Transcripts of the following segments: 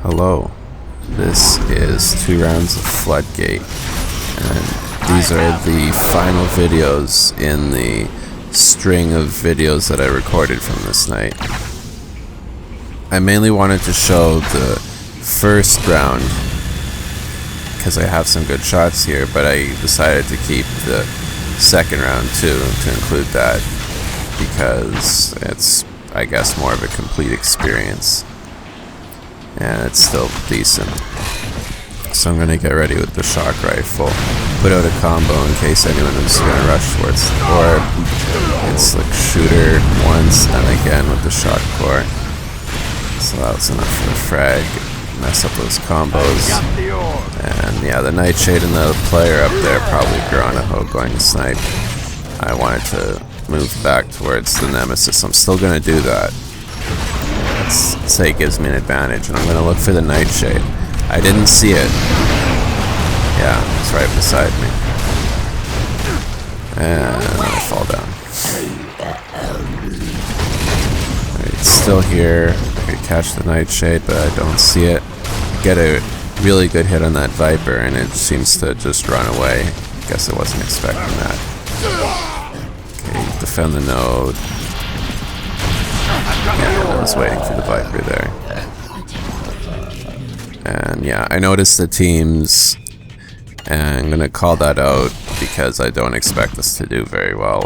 Hello, this is 2 rounds of Floodgate, and these are the final videos in the string of videos that I recorded from this night. I mainly wanted to show the first round because I have some good shots here, but I decided to keep the second round too, to include that, because it's, I guess, more of a complete experience. And it's still decent. So I'm going to get ready with the shock rifle. Put out a combo in case anyone is going to rush towards the orb. It's like shooter once and again with the shock core. So that's enough for the frag. Mess up those combos. And yeah, the nightshade and the player up there probably Geronimo going to snipe. I wanted to move back towards the nemesis. I'm still going to do that. Let's say it gives me an advantage, and I'm going to look for the nightshade. I didn't see it. Yeah, it's right beside me. And I fall down. It's still here. I could catch the nightshade, but I don't see it. Get a really good hit on that viper, and it seems to just run away. Guess I wasn't expecting that. Okay, defend the node. Yeah, I was waiting for the viper there. And yeah, I noticed the teams, and I'm going to call that out because I don't expect us to do very well.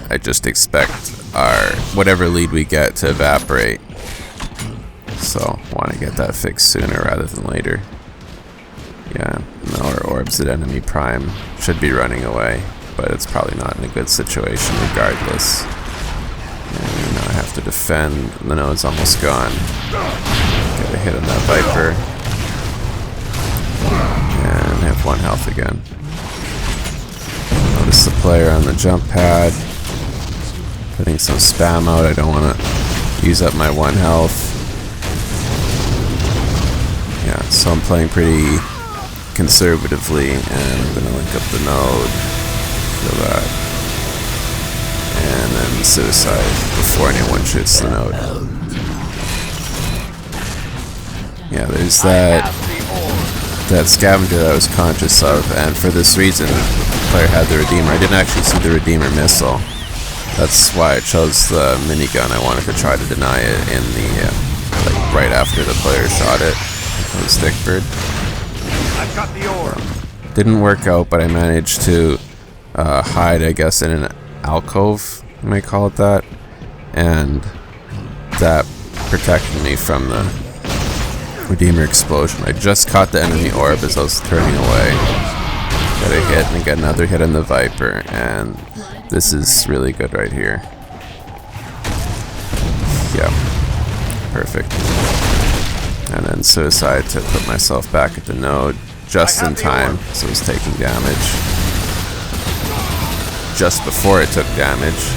I just expect our whatever lead we get to evaporate. So, want to get that fixed sooner rather than later. Yeah, no, our orbs at enemy prime should be running away, but it's probably not in a good situation regardless. And now I have to defend. The node's almost gone. Get a hit on that viper. And I have 1 health again. Notice the player on the jump pad. Putting some spam out. I don't want to use up my 1 health. Yeah, so I'm playing pretty conservatively, and I'm going to link up the node. Feel that. And then suicide before anyone shoots the node. Yeah, there's that scavenger that I was conscious of, and for this reason, the player had the Redeemer. I didn't actually see the Redeemer missile. That's why I chose the minigun. I wanted to try to deny it in the, like right after the player shot it. It was Stickbird. I've got the orb. Didn't work out, but I managed to hide, I guess, in an alcove, you might call it that, and that protected me from the Redeemer explosion. I just caught the enemy orb as I was turning away. Got a hit and get another hit on the viper, and this is really good right here. Yeah, perfect. And then suicide to put myself back at the node just in time, so it was taking damage. Just before it took damage.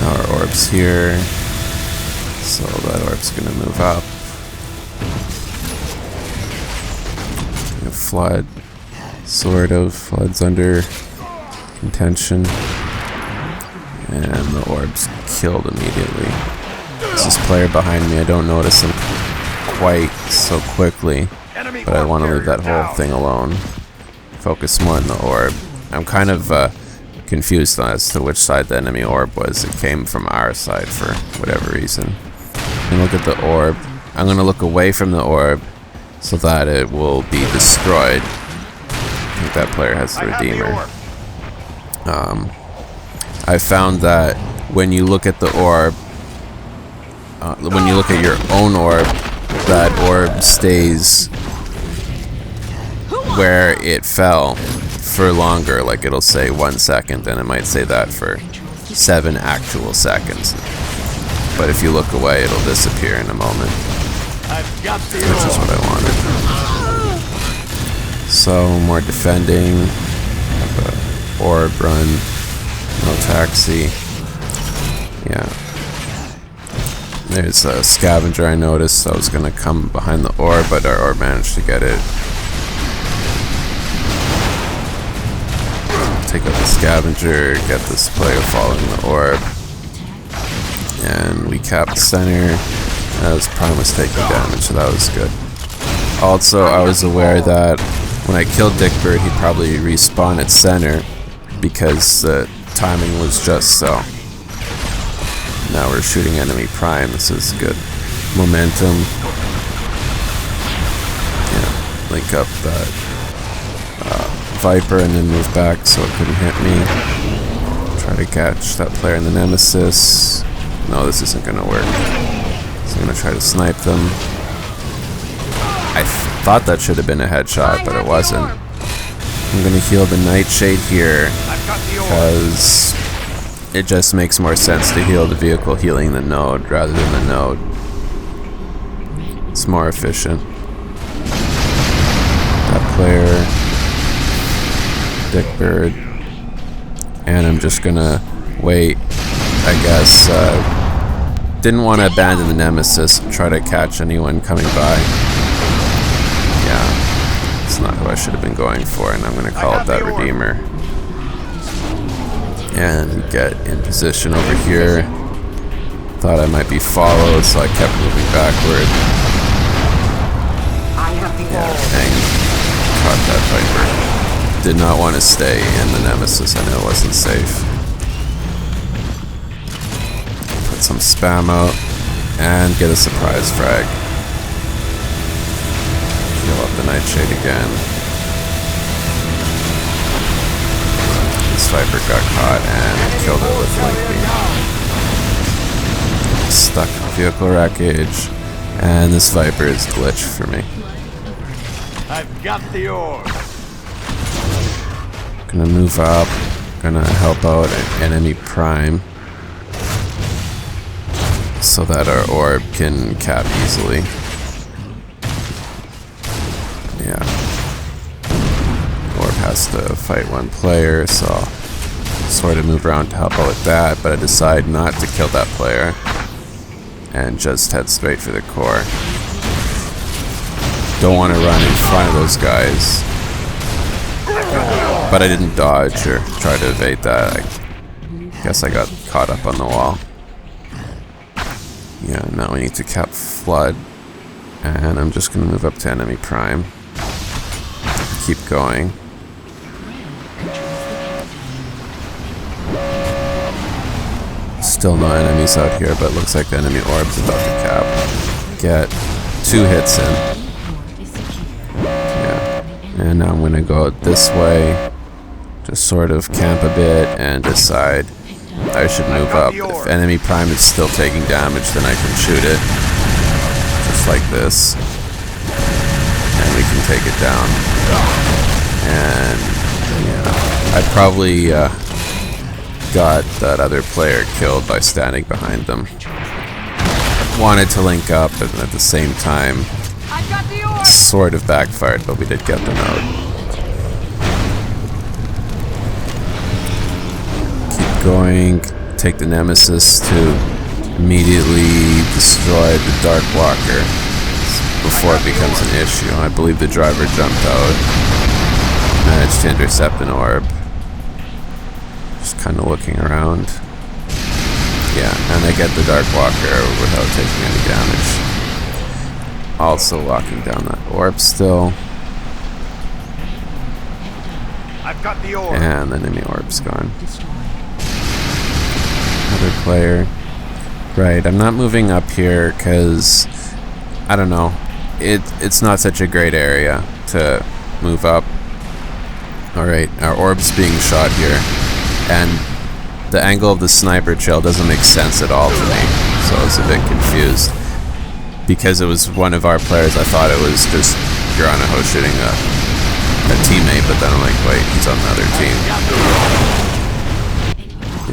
Now our orb's here, so that orb's gonna move up. Flood, sort of. Flood's under contention, and the orb's killed immediately. There's this player behind me. I don't notice him quite so quickly, but I want to leave that whole thing alone. Focus more on the orb. I'm kind of confused as to which side the enemy orb was. It came from our side for whatever reason. And look at the orb. I'm going to look away from the orb so that it will be destroyed. I think that player has the Redeemer. I found that when you look at the orb, when you look at your own orb, that orb stays where it fell for longer. Like it'll say 1 second, and it might say that for 7 actual seconds. But if you look away, it'll disappear in a moment. Which is what I wanted. So, more defending. Have a orb run. No taxi. Yeah. There's a scavenger I noticed. I was going to come behind the orb, but our orb managed to get it. Take out the scavenger, get this player following the orb. And we capped center. as Prime was taking damage, so that was good. Also, I was aware that when I killed Dickbird, he'd probably respawn at center because the timing was just so. Now we're shooting enemy Prime. This is good momentum. Yeah, link up that Viper and then move back so it couldn't hit me. Try to catch that player in the Nemesis. No, this isn't going to work. So I'm going to try to snipe them. I thought that should have been a headshot, but it wasn't. I'm going to heal the Nightshade here because it just makes more sense to heal the vehicle healing the node rather than the node. It's more efficient. That player, Dickbird, and I'm just going to wait, I guess. Didn't want to abandon the Nemesis, try to catch anyone coming by. Yeah, it's not who I should have been going for, and I'm going to call it that Redeemer. And get in position over here. Thought I might be followed, so I kept moving backward. Yeah, dang. Caught that Viper. Did not want to stay in the Nemesis, I know it wasn't safe. Put some spam out and get a surprise frag. Heal up the Nightshade again. This Viper got caught and killed it with Link Beam. Stuck in vehicle wreckage, and this Viper is glitched for me. I've got the orb. Gonna move up, gonna help out an enemy Prime so that our orb can cap easily. Yeah. Orb has to fight one player, so I'll sort of move around to help out with that, but I decide not to kill that player and just head straight for the core. Don't want to run in front of those guys. But I didn't dodge or try to evade that. I guess I got caught up on the wall. Yeah, now we need to cap Flood. And I'm just going to move up to enemy Prime. Keep going. Still no enemies out here, but looks like the enemy orb's about to cap. Get 2 hits in. Yeah. And now I'm going to go this way. Just sort of camp a bit and decide I should move up. If enemy Prime is still taking damage, then I can shoot it. Just like this. And we can take it down. And yeah, I probably got that other player killed by standing behind them. Wanted to link up, but at the same time, sort of backfired, but we did get the node. Going, take the Nemesis to immediately destroy the Dark Walker before it becomes an issue. I believe the driver jumped out, managed to intercept an orb. Just kind of looking around. Yeah, and I get the Dark Walker without taking any damage. Also locking down that orb still. I've got the orb. And the enemy orb's gone. Another player. Right, I'm not moving up here because I don't know. It's not such a great area to move up. Alright, our orb's being shot here. And the angle of the sniper trail doesn't make sense at all to me. So I was a bit confused. Because it was one of our players, I thought it was just Granaho shooting a teammate, but then I'm like, wait, he's on the other team.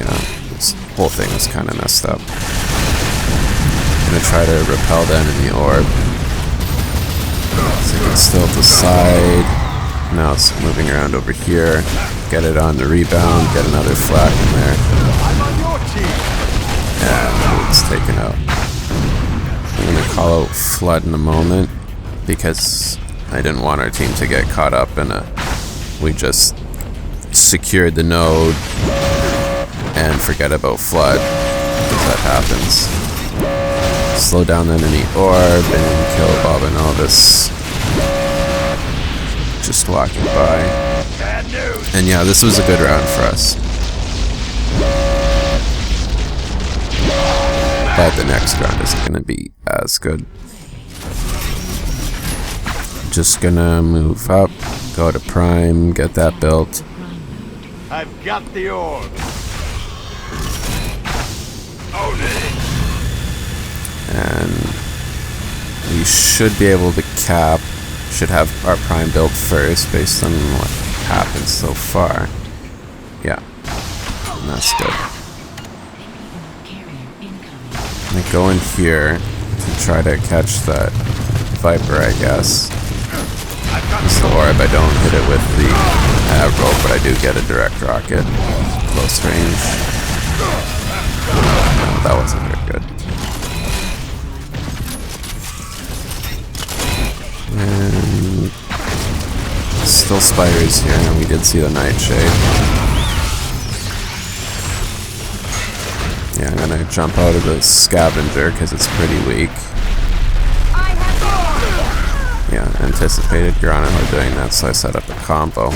Yeah. This whole thing is kind of messed up. I'm gonna try to repel the enemy orb. So it's still at the side. Now it's moving around over here. Get it on the rebound. Get another flak in there. And it's taken out. I'm gonna call out Flood in a moment because I didn't want our team to get caught up in a. We just secured the node and forget about Flood, because that happens. slow down the enemy orb and kill Bob and Elvis just walking by. And yeah, this was a good round for us. But the next round isn't going to be as good. Just gonna move up, go to Prime, get that built. I've got the orb. Own it. And we should be able to cap. Should have our Prime built first based on what happened so far. Yeah, and that's good. I'm gonna go in here to try to catch that Viper, I guess. It's the orb. I don't hit it with the arrow, but I do get a direct rocket. Close range. No, that wasn't very good. And still spiders here, and we did see the nightshade. Yeah, I'm gonna jump out of the scavenger because it's pretty weak. Yeah, anticipated Granaho doing that, so I set up a combo.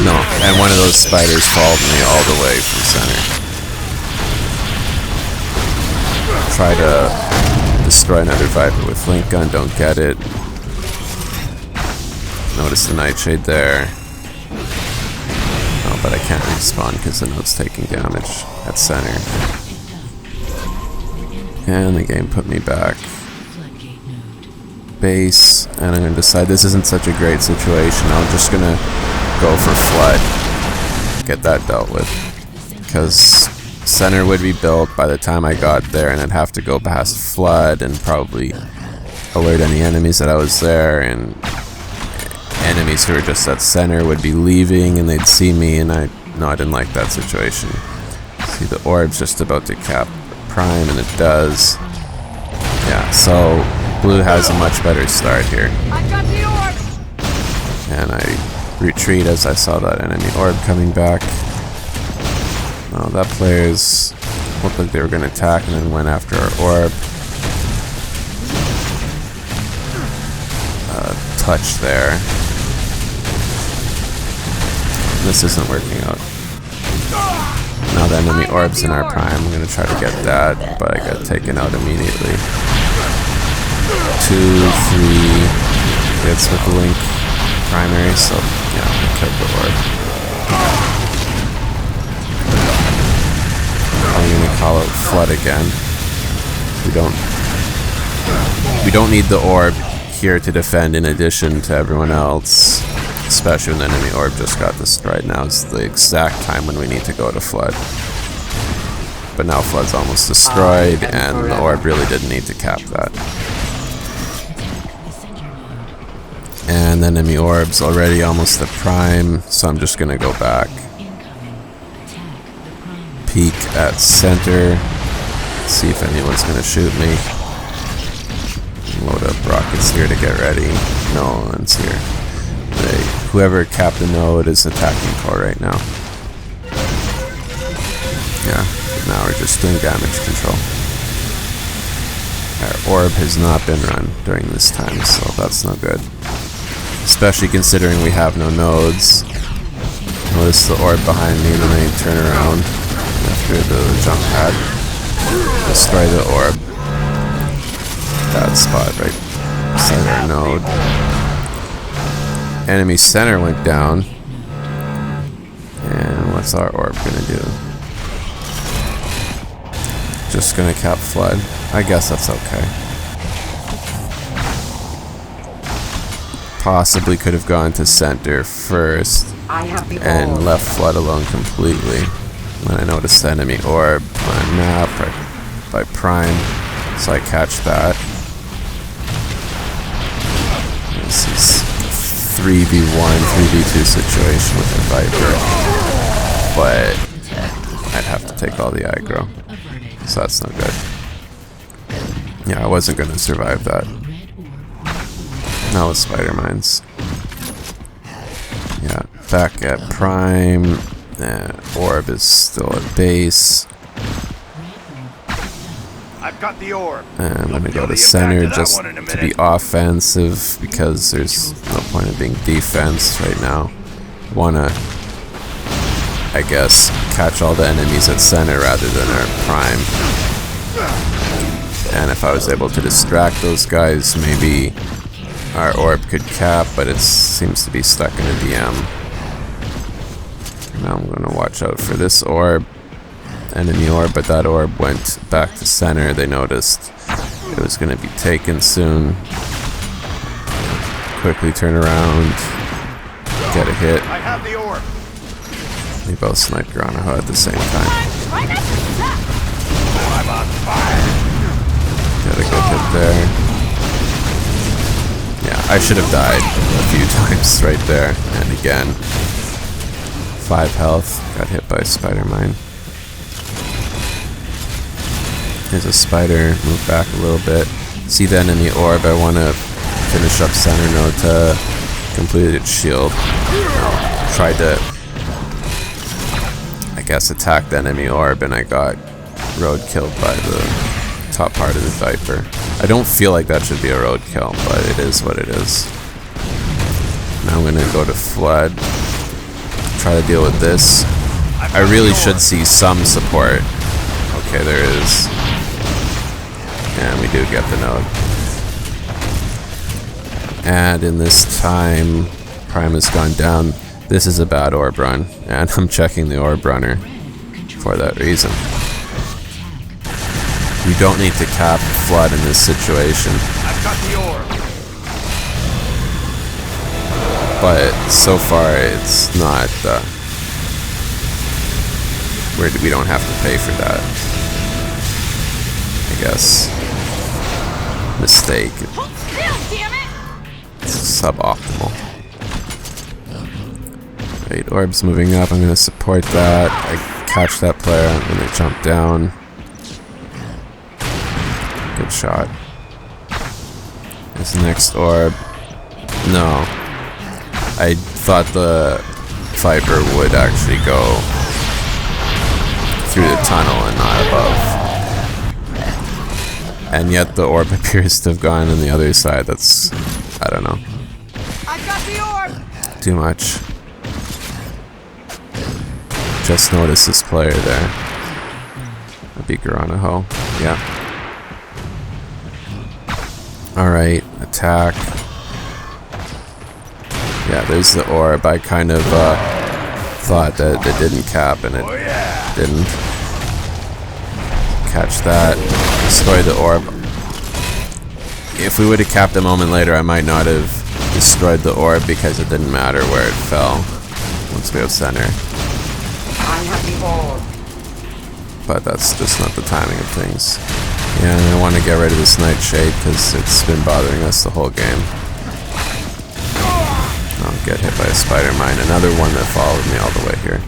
No, and one of those spiders followed me all the way from center. Try to destroy another Viper with Link Gun, don't get it. Notice the nightshade there. Oh, but I can't respawn because the node's taking damage at center. And the game put me back. Base, and I'm gonna decide this isn't such a great situation. I'm just gonna go for flood, get that dealt with, because center would be built by the time I got there, and I'd have to go past flood and probably alert any enemies that I was there, and enemies who are just at center would be leaving and they'd see me, and I didn't like that situation. See, the orb's just about to cap Prime, and it does. Yeah, so blue has a much better start here. I got the orb. And I retreat as I saw that enemy orb coming back. Oh, that player's looked like they were going to attack and then went after our orb. Touch there. This isn't working out. Now the enemy orb's in our Prime. I'm going to try to get that, but I got taken out immediately. 2, 3 hits with the Link primary, so yeah, I killed the orb. I'm gonna call out flood again. We don't need the orb here to defend in addition to everyone else, especially when the enemy orb just got destroyed. Now is the exact time when we need to go to flood. But now flood's almost destroyed, and the orb really didn't need to cap that. And the enemy orb's already almost at Prime, so I'm just gonna go back. Peek at center, see if anyone's gonna shoot me. Load up rockets here to get ready. No one's here. Whoever capped the node is attacking core right now. Yeah, now we're just doing damage control. Our orb has not been run during this time, so that's no good. Especially considering we have no nodes. Notice the orb behind me, then I turn around after the jump pad. Destroy the orb. Bad spot right beside our node. Enemy center went down. And what's our orb gonna do? Just gonna cap flood. I guess that's okay. Possibly could have gone to center first and left flood alone completely. When I noticed the enemy orb on a map by Prime, so I catch that. This is 3v1, 3v2 situation with a Viper, but I'd have to take all the aggro, so that's no good. Yeah, I wasn't going to survive that. Now with spider mines. Yeah, back at Prime. Orb is still at base. I've I've got the orb. And I'm gonna go You'll to be center back to that just one in a to be minute. offensive because there's no point in being defense right now. Wanna, I guess, catch all the enemies at center rather than our prime. And if I was able to distract those guys, maybe our orb could cap, but it seems to be stuck in a DM. Now I'm gonna watch out for this orb. Enemy orb, but that orb went back to center. They noticed it was going to be taken soon. Quickly turn around, get a hit. I have the orb. We both sniped Granaho at the same time. I'm on fire. Got a good hit there. Yeah, I should have died a few times right there. And again, 5 health. Got hit by a spider mine. There's a spider, move back a little bit. See the enemy orb, I want to finish up center node to complete its shield. Tried to, I guess, attack the enemy orb and I got road killed by the top part of the Viper. I don't feel like that should be a road kill, but it is what it is. Now I'm going to go to Flood, try to deal with this. I really should see some support. Okay, there is. And we do get the node. And in this time, Prime has gone down. This is a bad orb run, and I'm checking the orb runner for that reason. You don't need to cap Flood in this situation. I've got the orb. But so far, it's not. We don't have to pay for that. I guess. Mistake. Hold still, damn it! It's suboptimal. Right, orb's moving up. I'm gonna support that. I catch that player. I'm gonna jump down. Good shot. There's the next orb. No. I thought the Viper would actually go through the tunnel and not above. And yet the orb appears to have gone on the other side. That's, I don't know. I got the orb! Too much. Just noticed this player there. That'd be Granaho. Yeah. Alright, attack. Yeah, there's the orb. I kind of thought that it didn't cap and it didn't. Catch that. Destroy the orb. If we would have capped a moment later, I might not have destroyed the orb because it didn't matter where it fell once we have center. I have the orb. But that's just not the timing of things. Yeah, and I want to get rid of this nightshade because it's been bothering us the whole game. I'll get hit by a spider mine. Another one that followed me all the way here.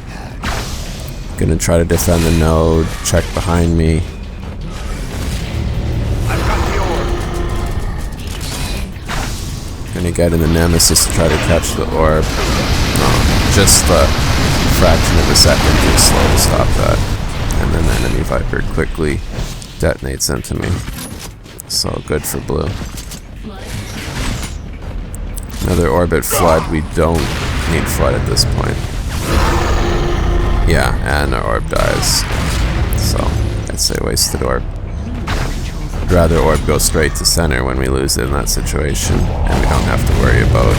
Gonna try to defend the node. Check behind me. I've got the orb. Gonna get in the Nemesis to try to catch the orb. No, just a fraction of a second too slow to stop that. And then the enemy Viper quickly detonates into me. So good for blue. Another orbit flood. We don't need flood at this point. Yeah, and our orb dies. So I'd say wasted orb. I'd rather orb go straight to center when we lose it in that situation, and we don't have to worry about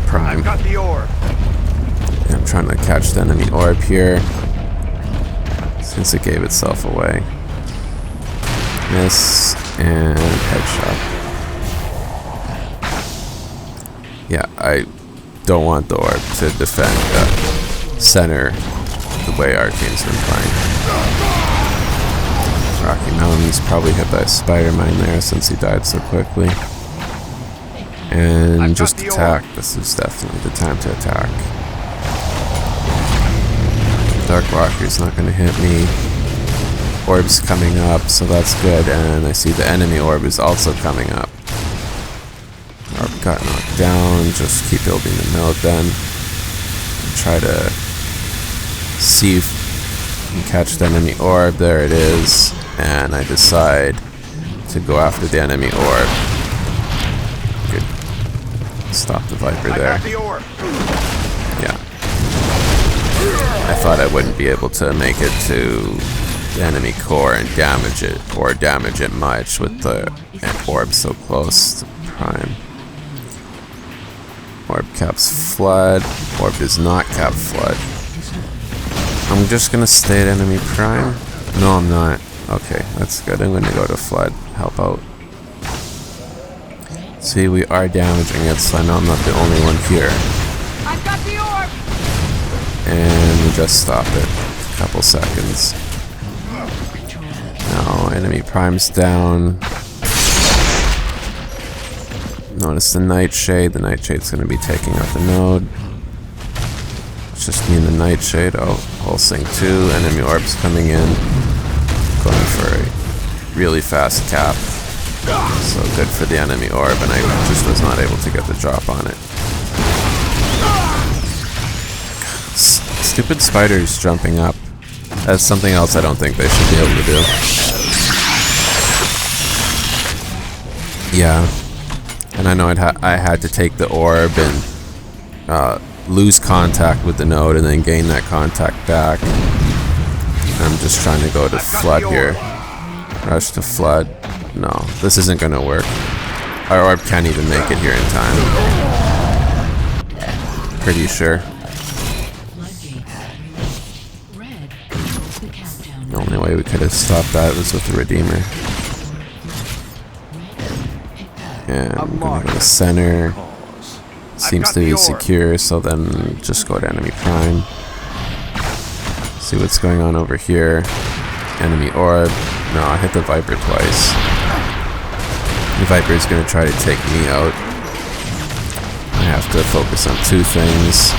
prime. I've got the orb. Yeah, I'm trying to catch the enemy orb here, since it gave itself away. Miss and headshot. Yeah, I don't want the orb to defend center the way our team's been playing. Rocky Mountain's probably hit by a spider mine there since he died so quickly. And just attack. This is definitely the time to attack. Dark Walker's not going to hit me. Orb's coming up, so that's good. And I see the enemy orb is also coming up. Orb got knocked down. Just keep building the node then. Try to see if we can catch the enemy orb. There it is. and I decide to go after the enemy orb. Good. Stop the Viper I there. got the orb. Yeah. I thought I wouldn't be able to make it to the enemy core and damage it, or damage it much with the orb so close to prime. Orb caps flood. Orb does not cap flood. I'm just gonna stay at enemy prime. No, I'm not. Okay, that's good. I'm gonna go to flood. Help out. See, we are damaging it, so I know I'm not the only one here. I've got the orb. And we just stop it. A couple seconds. Now, enemy prime's down. Notice the nightshade. The nightshade's going to be taking out the node. It's just me and the nightshade. Oh, pulsing 2. Enemy orbs coming in. Going for a really fast cap. So good for the enemy orb, and I just was not able to get the drop on it. Stupid spiders jumping up. That's something else I don't think they should be able to do. Yeah. And I know I had to take the orb and lose contact with the node and then gain that contact back. I'm just trying to go to flood here. Rush to flood. No, this isn't going to work. Our orb can't even make it here in time. Pretty sure. The only way we could have stopped that was with the Redeemer. And I'm going to go to center. Seems to be secure, so then just go to enemy prime. See what's going on over here. Enemy orb. No, I hit the Viper twice. The Viper is going to try to take me out. I have to focus on 2 things.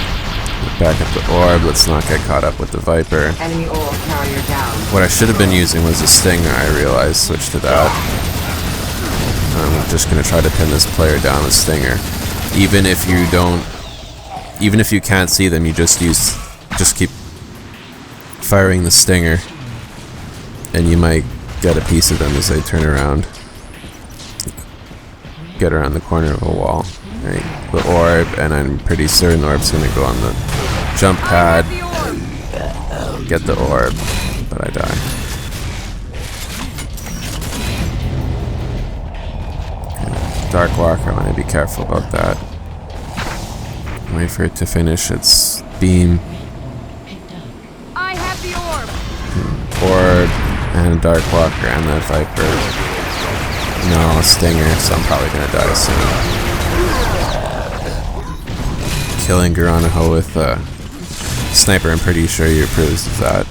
Back up the orb. Let's not get caught up with the Viper. Enemy orb carrier down. What I should have been using was a stinger. I realized. Switch to that. I'm just going to try to pin this player down with stinger. Even if you can't see them, you just keep firing the stinger, and you might get a piece of them as they turn around. Get around the corner of a wall. Right, the orb, and I'm pretty certain the orb's going to go on the jump pad. Get the orb, but I die. Dark Walker, I want to be careful about that. Wait for it to finish its beam. I have the orb. Orb, and a Dark Walker, and that Viper. No, a Stinger, so I'm probably going to die soon. Killing Garanaho with a sniper, I'm pretty sure you approves of that.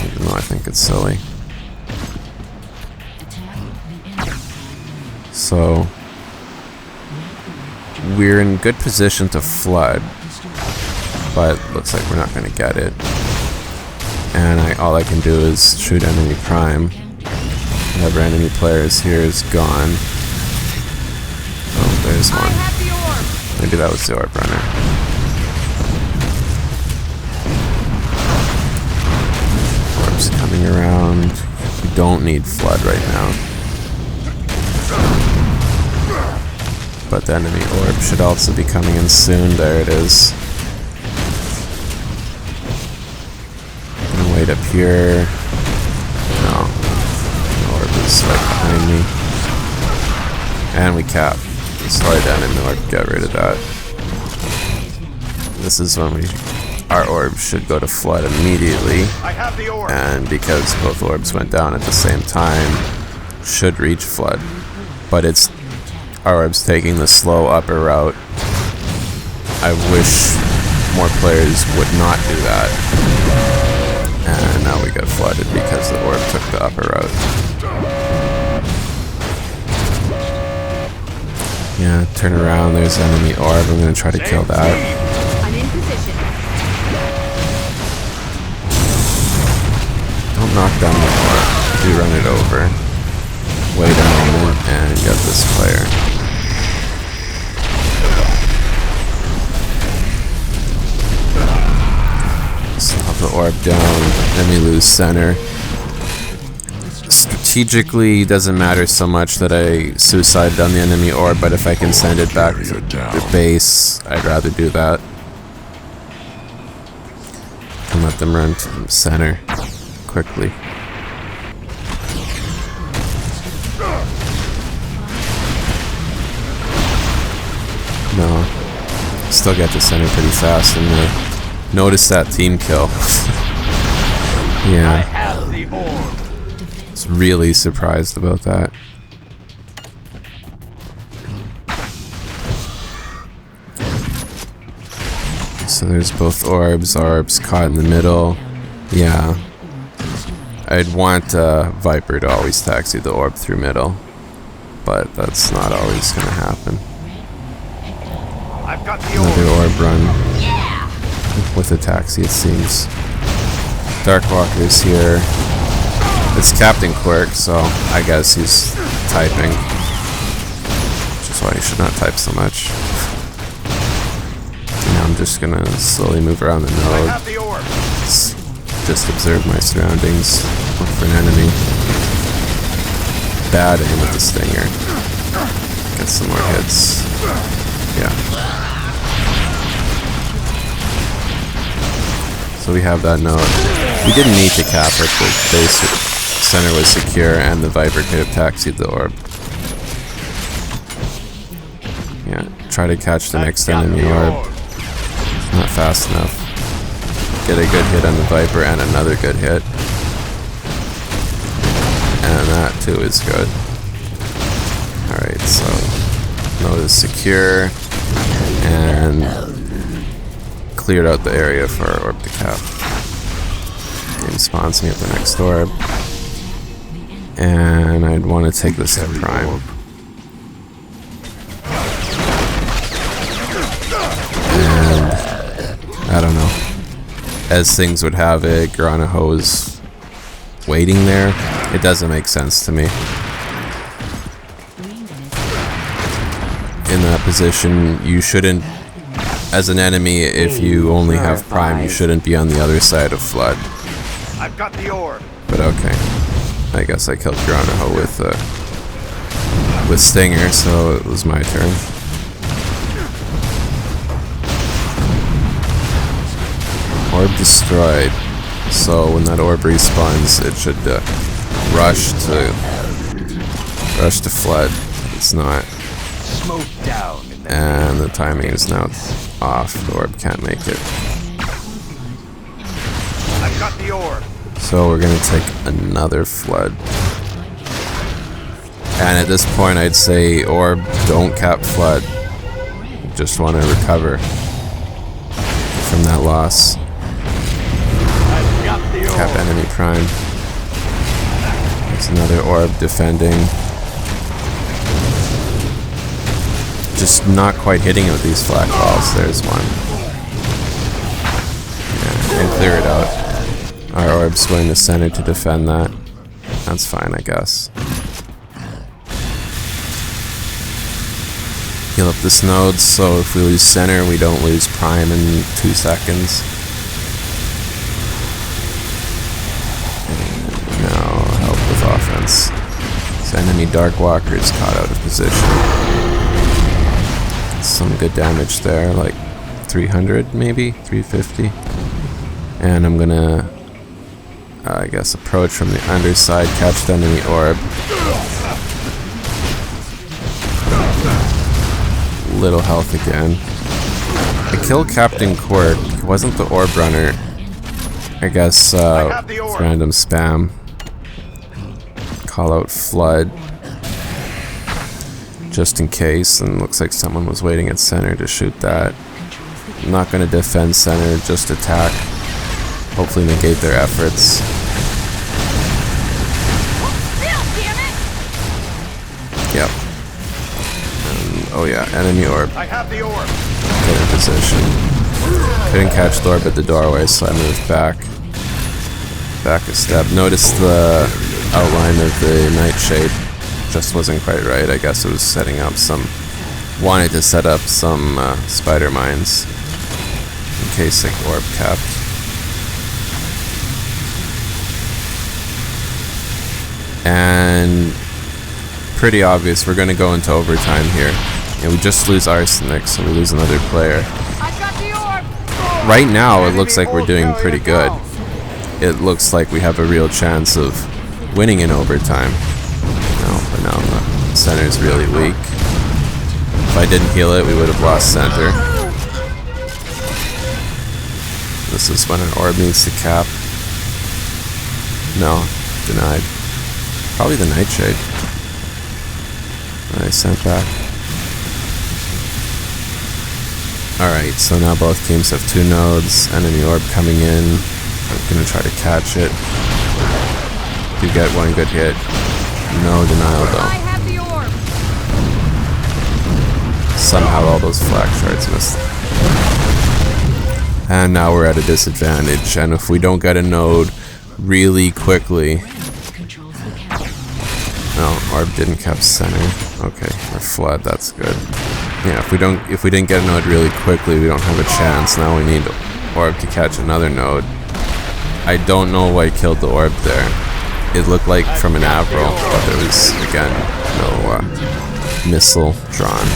Even though I think it's silly. So we're in good position to flood, but looks like we're not going to get it. And all I can do is shoot enemy prime. Whatever enemy player is here is gone. Oh, there's one. Maybe that was the orb runner. Orb's coming around. We don't need flood right now. But the enemy orb should also be coming in soon. There it is. I'm gonna wait up here. No. The orb is right behind me. And we cap. Slide down in the orb, get rid of that. This is when our orb should go to flood immediately. I have the orb. And because both orbs went down at the same time, should reach flood. But our orb's taking the slow upper route. I wish more players would not do that. And now we get flooded because the orb took the upper route. Yeah, turn around, there's enemy orb. I'm gonna try to kill that. I'm in position. Don't knock down the orb. Do run it over. Wait a moment and get this player. Stop the orb down, then we lose center. strategically doesn't matter so much that I suicided on the enemy orb, but if I can send it back to the base, I'd rather do that. And let them run to center quickly. No. Still get to center pretty fast, and notice that team kill. Yeah. I have the orb. I was really surprised about that. So there's both orbs caught in the middle. Yeah. I'd want Viper to always taxi the orb through middle, but that's not always going to happen. I've got the Another orb. orb run with a taxi, it seems. Darkwalker's here. It's Captain Quirk, so I guess he's typing. Which is why he should not type so much. Now I'm just gonna slowly move around the I node. have the orb. Just observe my surroundings. Look for an enemy. Bad aim with the stinger. Get some more hits. Yeah. So we have that node. We didn't need to cap it. The base center was secure, and the Viper could have taxied the orb. Yeah, try to catch the next enemy orb. Not fast enough. Get a good hit on the Viper and another good hit. And that too is good. Alright, so node is secure and cleared out the area for our orb to cap. Game spawns me at the next orb. And I'd want to take this to prime. And I don't know. As things would have it, Granaho's waiting there. It doesn't make sense to me. In that position, you shouldn't, as an enemy, if you only have prime, you shouldn't be on the other side of Flood. I've got the orb. But okay. I guess I killed Granaho with Stinger, so it was my turn. Orb destroyed. So when that orb respawns, it should rush to Flood. It's not. Smoke down. And the timing is now off. The orb can't make it. I've got the orb. So we're gonna take another Flood. And at this point, I'd say orb, don't cap Flood. Just want to recover from that loss. I've got the orb. Cap enemy prime. There's another orb defending. Just not quite hitting it with these flak balls. There's one. Yeah, and clear it out. Our orb's going to center to defend that. That's fine, I guess. Heal up this node, so if we lose center, we don't lose prime in 2 seconds. And now help with offense. This enemy Darkwalker is caught out of position. Some good damage there, like 300 maybe, 350. And I'm gonna, I guess, approach from the underside, catch the enemy orb. Little health again. I killed Captain Quirk. He wasn't the orb runner. I guess with random spam. Call out Flood. Just in case, and looks like someone was waiting at center to shoot that. I'm not going to defend center, just attack. Hopefully negate their efforts. Yep. Oh yeah, enemy orb. I have the orb. Get in position. Couldn't catch the orb at the doorway, so I moved back. Back a step. Notice the outline of the nightshade. Just wasn't quite right. I guess it was setting up some... Wanted to set up some spider mines. In case the orb capped. And pretty obvious we're going to go into overtime here. And we just lose arsenic, so we lose another player. I've got the orb. Right now, it looks like we're doing pretty good. It looks like we have a real chance of winning in overtime. No, but now the center's really weak. If I didn't heal it, we would have lost center. This is when an orb needs to cap. No, denied. Probably the nightshade that I sent back. Alright, so now both teams have 2 nodes. Enemy orb coming in. I'm gonna try to catch it. Do get one good hit. No denial though. I have the orb. Somehow all those flak shards missed. And now we're at a disadvantage. And if we don't get a node really quickly... No, orb didn't cap center. Okay, or flood, that's good. Yeah, if we didn't get a node really quickly, we don't have a chance. Now we need orb to catch another node. I don't know why I killed the orb there. It looked like from an Avril, but there was, again, no missile drawn.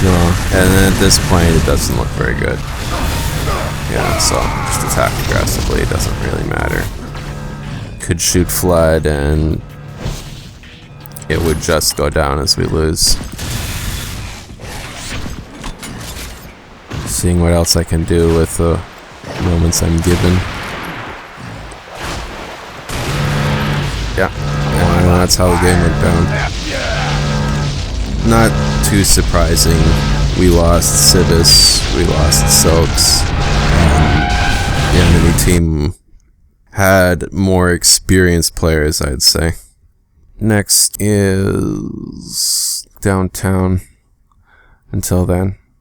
No, and then at this point, it doesn't look very good. Yeah, so just attack aggressively, it doesn't really matter. Could shoot flood, and it would just go down as we lose. Seeing what else I can do with the moments I'm given. Yeah, and that's how the game went down. Not too surprising. We lost Civis, we lost Silks, and the enemy team had more experienced players, I'd say. Next is downtown. Until then.